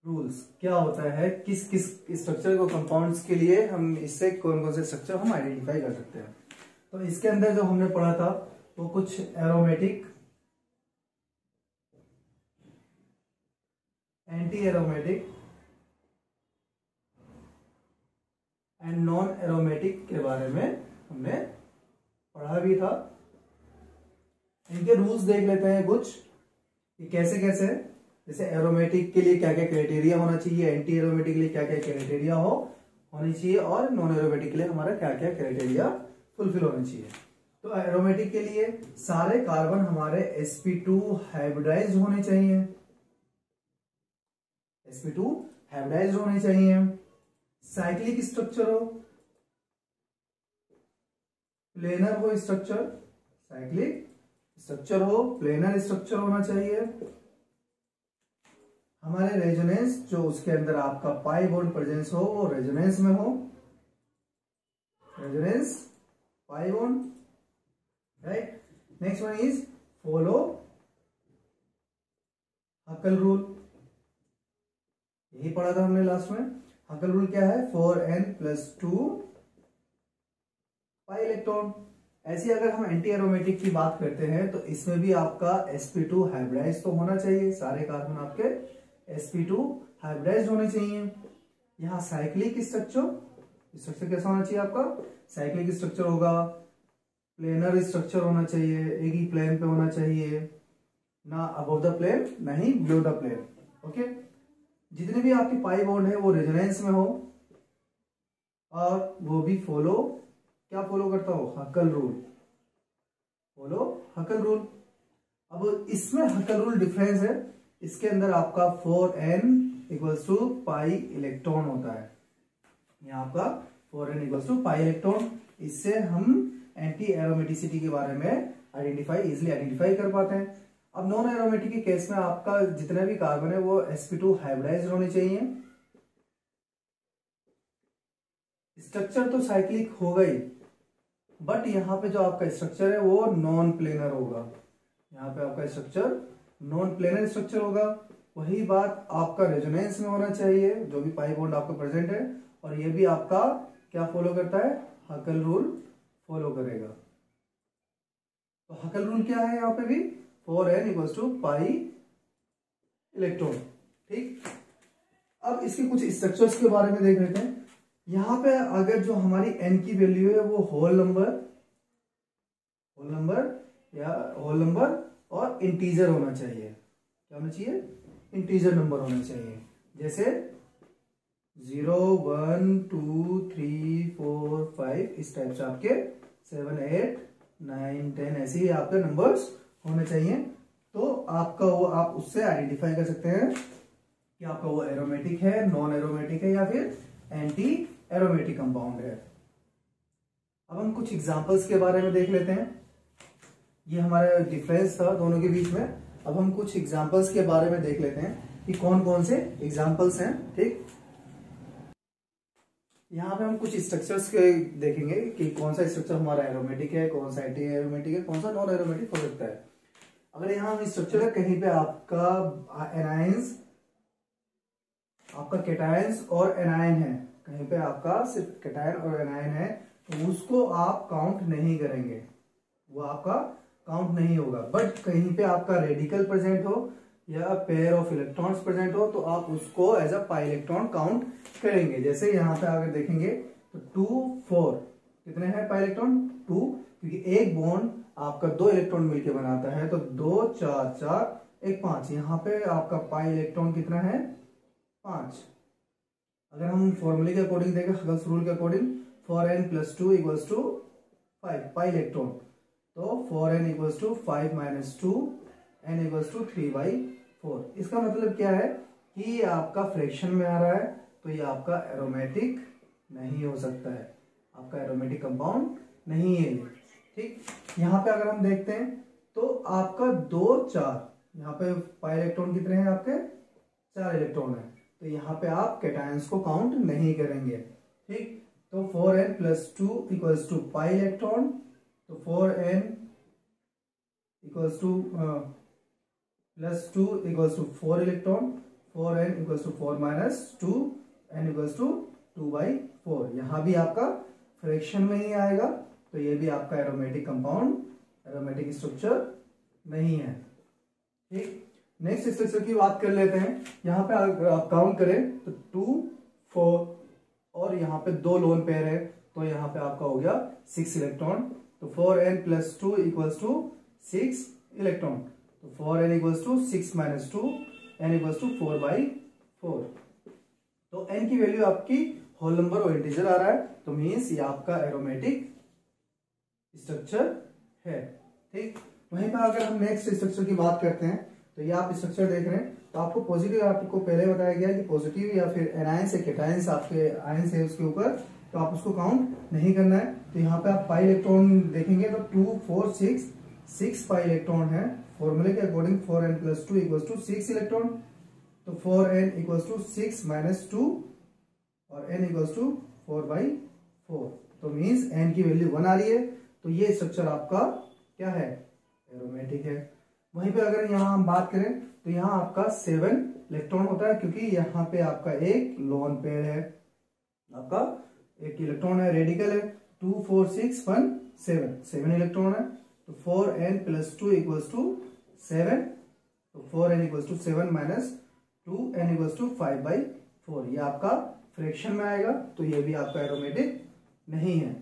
Rules क्या होता है, किस किस स्ट्रक्चर को कंपाउंड्स के लिए हम इससे कौन कौन से स्ट्रक्चर हम आइडेंटिफाई कर सकते हैं। तो इसके अंदर जो हमने पढ़ा था वो कुछ aromatic, anti aromatic and non aromatic के बारे में हमने पढ़ा भी था। इनके रूल्स देख लेते हैं कुछ, ये कैसे कैसे है। जैसे एरोमेटिक के लिए क्या क्या क्राइटेरिया होना चाहिए, एंटी एरोमेटिक के लिए क्या क्या क्राइटेरिया होनी चाहिए, और नॉन एरोमेटिक के लिए हमारा क्या क्या क्राइटेरिया फुलफिल होना चाहिए। तो एरोमेटिक के लिए सारे कार्बन हमारे sp2 हाइब्रिडाइज्ड होने चाहिए, sp2 हाइब्रिडाइज्ड होने चाहिए, साइक्लिक स्ट्रक्चर हो, प्लेनर हो स्ट्रक्चर, साइक्लिक स्ट्रक्चर हो, प्लेनर स्ट्रक्चर होना चाहिए। हमारे रेजोनेंस जो उसके अंदर आपका पाई बॉन्ड प्रेजेंस हो वो रेजोनेंस में हो, resonance pi bond, right. Next one is follow हकल rule, यही पढ़ा था हमने लास्ट में। हकल रूल क्या है, 4n+2 पाई इलेक्ट्रॉन। ऐसे अगर हम एंटी एरोमेटिक की बात करते हैं तो इसमें भी आपका sp2 हाइब्रिडाइज तो होना चाहिए, सारे कार्बन आपके sp2 हाइब्रिडाइज होने चाहिए। यहाँ साइक्लिक स्ट्रक्चर कैसा होना चाहिए आपका, साइक्लिक स्ट्रक्चर होगा, प्लेनर स्ट्रक्चर होना चाहिए, एक ही प्लेन पे होना चाहिए, ना अबव द प्लेन ना ही बिलो द प्लेन, ओके। जितने भी आपकी पाई बॉन्ड है वो रेजोनेंस में हो, और वो भी क्या फॉलो करता हो, हकल रूल, फॉलो हकल रूल। अब इसमें हकल रूल डिफरेंस है, इसके अंदर आपका 4n पाई इलेक्ट्रॉन होता है, यहाँ आपका 4n पाई इलेक्ट्रॉन। इससे हम एंटी एरोमेटिसिटी के बारे में इजिली आइडेंटिफाई कर पाते हैं। अब नॉन एरोमेटिक के केस में आपका जितने भी कार्बन है वो sp2 हाइब्रिडाइज्ड होने चाहिए। स्ट्रक्चर तो साइक्लिक होगा ही, बट यहाँ पे जो आपका स्ट्रक्चर है वो नॉन प्लेनर होगा, यहाँ पे आपका स्ट्रक्चर नॉन प्लेनर स्ट्रक्चर होगा। वही बात आपका रेजोनेंस में होना चाहिए, जो भी पाई बॉन्ड आपका प्रेजेंट है, और ये भी आपका क्या फॉलो करता है, हकल रूल फॉलो करेगा। तो हकल रूल क्या है यहाँ पे भी, 4n पाई इलेक्ट्रॉन, ठीक। अब इसके कुछ स्ट्रक्चर्स के बारे में देख लेते हैं। यहाँ पे अगर जो हमारी n की वैल्यू है वो होल नंबर और इंटीजर होना चाहिए। क्या होना चाहिए, इंटीजर नंबर होना चाहिए। जैसे 0 1 2 3 4 5 इस टाइप से आपके 7 8 9 10 ऐसे ही आपके नंबर्स होने चाहिए। तो आपका वो आप उससे आइडेंटिफाई कर सकते हैं कि आपका वो एरोमेटिक है, नॉन एरोमेटिक है, या फिर एंटी एरोमेटिक कंपाउंड है। अब हम कुछ एग्जांपल्स के बारे में देख लेते हैं। ये हमारा डिफरेंस था दोनों के बीच में। अब हम कुछ एग्जांपल्स के बारे में देख लेते हैं कि कौन कौन से एग्जांपल्स हैं, ठीक। यहाँ पे हम कुछ स्ट्रक्चर्स के देखेंगे कि कौन सा स्ट्रक्चर हमारा एरोमेटिक है, कौन सा एंटी एरोमेटिक है, कौन सा नॉन एरोमेटिक हो सकता है। अगर यहाँ हम स्ट्रक्चर है, कहीं पे आपका एनायंस, आपका कैटायंस और एनायन है, कहीं पे आपका सिर्फ कैटायन और एनायन है, तो उसको आप काउंट नहीं करेंगे, वो आपका काउंट नहीं होगा। बट कहीं पे आपका रेडिकल प्रेजेंट हो या पेयर ऑफ इलेक्ट्रॉन्स प्रेजेंट हो तो आप उसको as a pi electron count करेंगे। जैसे यहाँ पे अगर देखेंगे तो 2 4 कितने हैं पाई इलेक्ट्रॉन, 2, क्योंकि एक बॉन्ड आपका 2 इलेक्ट्रॉन मिलकर बनाता है, तो 2 4 4 1 5, यहाँ पे आपका पाई इलेक्ट्रॉन कितना है, 5। अगर हम फॉर्मूले के अकॉर्डिंग देखें, हगल्स रूल के अकॉर्डिंग 4n+2 = 5 पाई इलेक्ट्रॉन, तो 4n = 5 - 2 n = 3/4। इसका मतलब क्या है कि ये आपका फ्रैक्शन में आ रहा है, तो ये आपका एरोमेटिक नहीं हो सकता है, आपका एरोमेटिक कंपाउंड नहीं है ये, ठीक। यहाँ पे अगर हम देखते हैं तो आपका 2 4, यहाँ पे पाई इलेक्ट्रॉन कितने हैं आपके, 4 इलेक्ट्रॉन है, तो यहाँ पे आप कैटायंस को काउंट नहीं करेंगे, ठीक। तो 4n+2 = पाई इलेक्ट्रॉन, तो 4n +2 = 4 electron, 4n equals to 4 minus 2n equals to 2/4। यहाँ भी आपका फ्रैक्शन में ही आएगा, तो ये भी आपका एरोमेटिक कंपाउंड, एरोमेटिक स्ट्रक्चर नहीं है। ठीक, नेक्स्ट स्ट्रक्चर की बात कर लेते हैं। यहाँ पे अगर आप काउंट करें तो 2, 4 और यहाँ पे 2 लोन पेयर है, तो यहाँ पे आपका हो गया 6 इलेक्ट्रॉन। तो 4n plus 2 equals to 6 electron. तो 4n equals to 6 minus 2, n equals to 4/4। तो n की वैल्यू आपकी होल नंबर और इंटीजर आ रहा है, तो मीन्स ये आपका एरोमेटिक स्ट्रक्चर है। ठीक, वहीं पर अगर हम नेक्स्ट स्ट्रक्चर की बात करते हैं, तो ये आप स्ट्रक्चर देख रहे हैं, तो आपको पॉजिटिव, आपको पहले बताया गया कि पॉजिटिव या फिर एनायंस या कैटायंस आपके आयंस है उसके ऊपर, तो आप उसको काउंट नहीं करना है। तो यहाँ पे आप पाई इलेक्ट्रॉन देखेंगे तो 2, 4, 6 पाई इलेक्ट्रॉन है। फॉर्मूले के according 4n plus 2 equals to 6 electron. तो 4n इक्वल्स टू 6 माइनस 2 और n इक्वल्स टू 4/4। तो मीन्स n की वैल्यू 1 आ रही है, तो ये स्ट्रक्चर आपका क्या है, एरोमेटिक है। वहीं पे अगर यहाँ हम बात करें तो यहाँ आपका 7 इलेक्ट्रॉन होता है, क्योंकि यहाँ पे आपका एक लोन पेयर है, आपका एक इलेक्ट्रॉन है, रेडिकल है। 2, 4, 6, 1, 7 इलेक्ट्रॉन है। तो 4n प्लस 2 इक्वल्स टू 7। तो 4n equals to 7 minus 2n equals to 5/4। ये आपका फ्रैक्शन में आएगा, तो ये भी आपका एरोमेटिक नहीं है।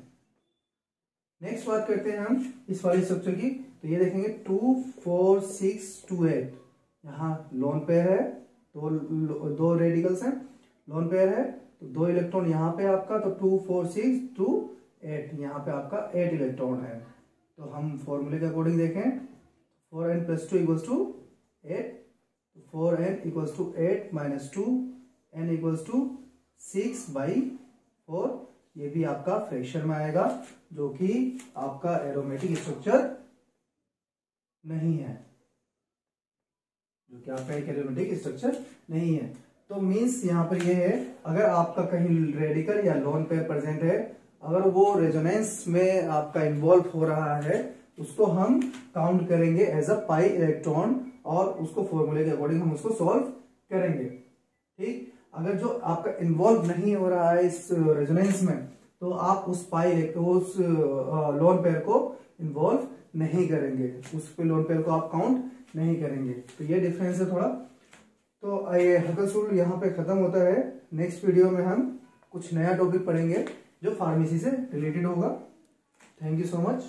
नेक्स्ट बात करते हैं हम इस वाले स्ट्रक्चर की, तो ये देखेंगे 2, 4, 6, 2, 8। यहाँ लोन पेयर है, दो रेडिकल्स हैं, लोन पेयर है, तो 2 इलेक्ट्रॉन यहाँ पे आपका, तो 2, 4, 6, 2, 8, यहाँ पे आपका 8 इलेक्ट्रॉन है। तो हम फॉर्मूले के अकॉर्डिंग देखें, 4n plus 2 equals to 8, 4n equals to 8 minus 2, n equals to 6/4। ये भी आपका फ्रैक्शन में आएगा, जो कि आपका एरोमेटिक स्ट्रक्चर नहीं है, जो कि आपका एक एरोमेटिक स्ट्रक्चर नहीं है। तो मीन्स यहाँ पर ये है, अगर आपका कहीं रेडिकल या लोन पेयर प्रेजेंट है, अगर वो रेजोनेंस में आपका इन्वॉल्व हो रहा है, उसको हम काउंट करेंगे एज अ पाई इलेक्ट्रॉन, और उसको फॉर्मूले के अकॉर्डिंग हम उसको सॉल्व करेंगे। ठीक, अगर जो आपका इन्वॉल्व नहीं हो रहा है इस रेजोनेंस में, तो आप उस उस लोन पेयर को इन्वॉल्व नहीं करेंगे, उस पे लोन पेयर को आप काउंट नहीं करेंगे। तो ये डिफरेंस है थोड़ा। तो ये हकल्स रूल यहाँ पे खत्म होता है। नेक्स्ट वीडियो में हम कुछ नया टॉपिक पढ़ेंगे जो फार्मेसी से रिलेटेड होगा। Thank you so much.